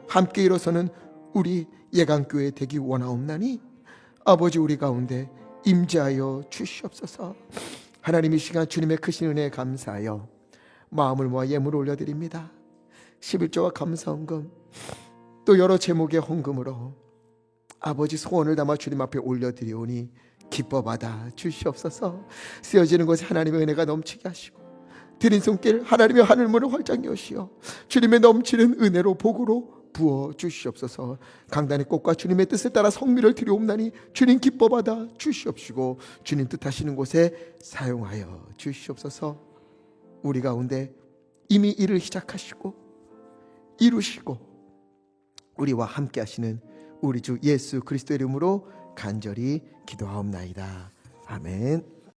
함께 일어서는 우리 예강교회 되기 원하옵나니 아버지, 우리 가운데 임재하여 주시옵소서. 하나님, 이 시간 주님의 크신 은혜에 감사하여 마음을 모아 예물을 올려드립니다. 11조와 감사헌금 또 여러 제목의 헌금으로 아버지 소원을 담아 주님 앞에 올려드리오니 기뻐 받아 주시옵소서. 쓰여지는 곳에 하나님의 은혜가 넘치게 하시고 드린 손길 하나님의 하늘문을 활짝 여시어 주님의 넘치는 은혜로 복으로 부어 주시옵소서. 강단의 꽃과 주님의 뜻을 따라 성미를 드리옵나니 주님 기뻐 받아 주시옵시고 주님 뜻하시는 곳에 사용하여 주시옵소서. 우리 가운데 이미 일을 시작하시고 이루시고 우리와 함께 하시는 우리 주 예수 그리스도의 이름으로 간절히 기도하옵나이다. 아멘.